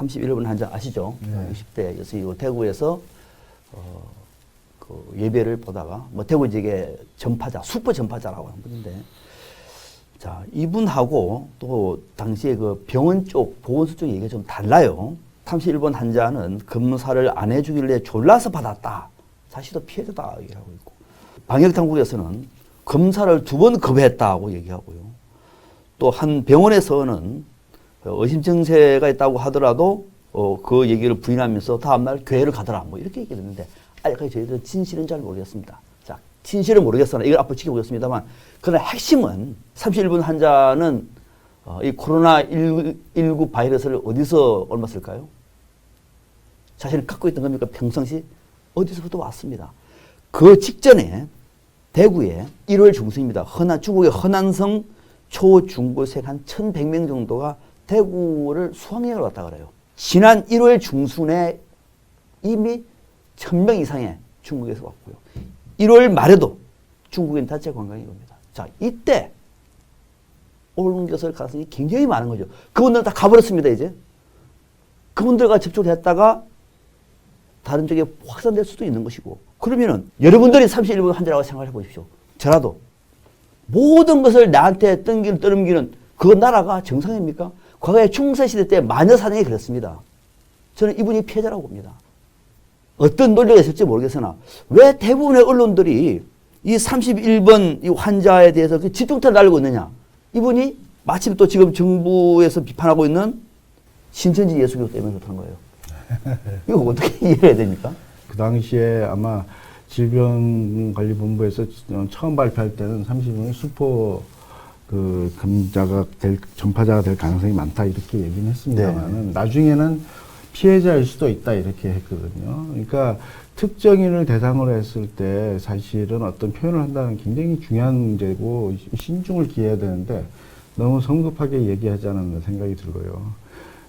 31번 환자 아시죠? 네. 20대 여성이고 대구에서 그 예배를 보다가 뭐 대구 지역의 전파자, 슈퍼 전파자라고 하는 분인데, 자 이분하고 또 당시에 그 병원 쪽 보건소 쪽 얘기가 좀 달라요. 31번 환자는 검사를 안 해주길래 졸라서 받았다. 자신도 피해자다 얘기하고 있고, 방역당국에서는 검사를 2번 거부했다고 얘기하고요. 또 한 병원에서는 의심 증세가 있다고 하더라도 그 얘기를 부인하면서 다음날 교회를 가더라 뭐 이렇게 얘기했는데, 아직까지 저희들은 진실은 잘 모르겠습니다. 자, 진실은 모르겠으나 이걸 앞으로 지켜보겠습니다만, 그러나 핵심은 31번 환자는 이 코로나19 바이러스를 어디서 옮았을까요? 자신을 갖고 있던 겁니까? 평상시 어디서부터 왔습니다. 그 직전에 대구에 1월 중순입니다. 중국의 허난성 초중고생 한 1,100명 정도가 대구를 수학여행을 왔다 그래요. 지난 1월 중순에 이미 1,000명 이상의 중국에서 왔고요. 1월 말에도 중국인 단체 관광이 옵니다. 자, 이때 옮겼을 가능성이 굉장히 많은 거죠. 그분들 다 가버렸습니다, 이제. 그분들과 접촉을 했다가 다른 쪽에 확산될 수도 있는 것이고, 그러면은 여러분들이 31번 환자라고 생각해 보십시오. 저라도 모든 것을 나한테 떠넘기는 그 나라가 정상입니까? 과거에 중세시대 때 마녀사냥이 그랬습니다. 저는 이분이 피해자라고 봅니다. 어떤 논리가 있을지 모르겠으나 왜 대부분의 언론들이 이 31번 이 환자에 대해서 집중타를 날리고 있느냐. 이분이 마침 또 지금 정부에서 비판하고 있는 신천지 예수교 때문에 그렇다는 거예요. 이거 어떻게 이해해야 됩니까? 그 당시에 아마 질병관리본부에서 처음 발표할 때는 30명이 슈퍼 그 전파자가 될 가능성이 많다 이렇게 얘기는 했습니다만은, 나중에는 피해자일 수도 있다 이렇게 했거든요. 그러니까 특정인을 대상으로 했을 때 사실은 어떤 표현을 한다는 굉장히 중요한 문제고 신중을 기해야 되는데 너무 성급하게 얘기하지 않았나 생각이 들고요.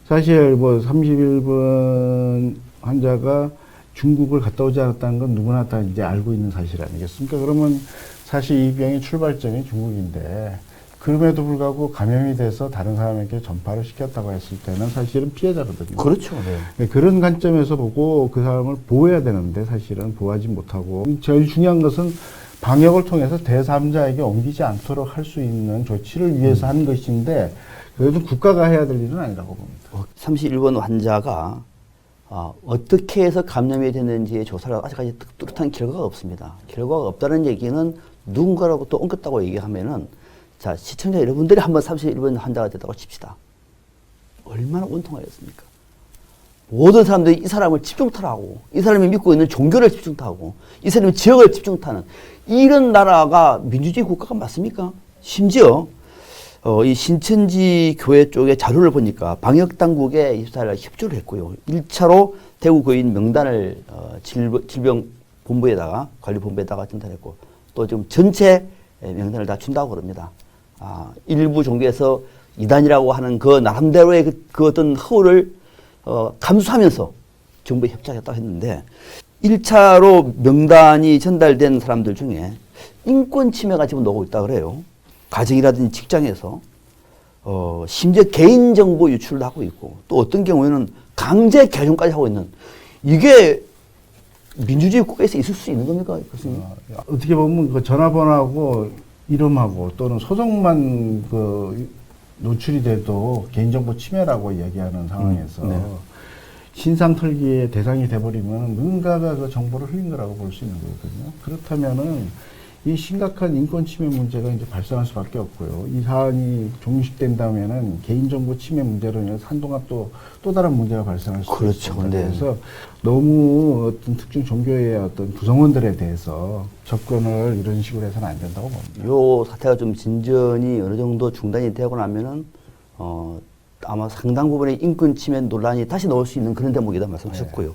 사실 뭐 31번 환자가 중국을 갔다 오지 않았다는 건 누구나 다 이제 알고 있는 사실 아니겠습니까? 그러면 사실 이 병의 출발점이 중국인데, 그럼에도 불구하고 감염이 돼서 다른 사람에게 전파를 시켰다고 했을 때는 사실은 피해자거든요. 그렇죠. 네. 그런 관점에서 보고 그 사람을 보호해야 되는데 사실은 보호하지 못하고, 제일 중요한 것은 방역을 통해서 제3자에게 옮기지 않도록 할 수 있는 조치를 위해서 한 것인데, 그래도 국가가 해야 될 일은 아니라고 봅니다. 31번 환자가 어떻게 해서 감염이 됐는지의 조사를 아직까지 뚜렷한 결과가 없습니다. 결과가 없다는 얘기는 누군가라고 또 옮겼다고 얘기하면은, 자, 시청자 여러분들이 한번 31번 환자가 됐다고 칩시다. 얼마나 원통하겠습니까? 모든 사람들이 이 사람을 집중타하고, 이 사람이 믿고 있는 종교를 집중타하고, 이 사람이 지역을 집중타는 이런 나라가 민주주의 국가가 맞습니까? 심지어 이 신천지 교회 쪽의 자료를 보니까 방역당국에 24일 협조를 했고요. 1차로 대구 거인 명단을 질병본부에다가, 관리본부에다가 전달했고, 또 지금 전체 명단을 다 준다고 그럽니다. 일부 종교에서 이단이라고 하는 그 나름대로의 그 어떤 허울을 감수하면서 정부에 협조하겠다고 했는데, 1차로 명단이 전달된 사람들 중에 인권 침해가 지금 나오고 있다고 그래요. 가정이라든지 직장에서 심지어 개인정보 유출도 하고 있고, 또 어떤 경우에는 강제 개종까지 하고 있는, 이게 민주주의 국가에서 있을 수 있는 겁니까, 교수님? 어떻게 보면 그 전화번호하고 이름하고 또는 소속만 그 노출이 돼도 개인정보 침해라고 이야기하는 상황에서 네. 신상 털기의 대상이 돼버리면 누군가가 그 정보를 흘린 거라고 볼 수 있는 거거든요. 그렇다면은 이 심각한 인권 침해 문제가 이제 발생할 수밖에 없고요. 이 사안이 종식된다면은 개인정보 침해 문제로 인해서 한동안 또 다른 문제가 발생할 수 그렇죠. 있습니다. 네. 그래서 너무 어떤 특정 종교의 어떤 구성원들에 대해서 접근을 이런 식으로 해서는 안 된다고 봅니다. 요 사태가 좀 진전이 어느 정도 중단이 되고 나면은 아마 상당 부분의 인권 침해 논란이 다시 나올 수 있는 그런 대목이다 말씀하셨고요. 네.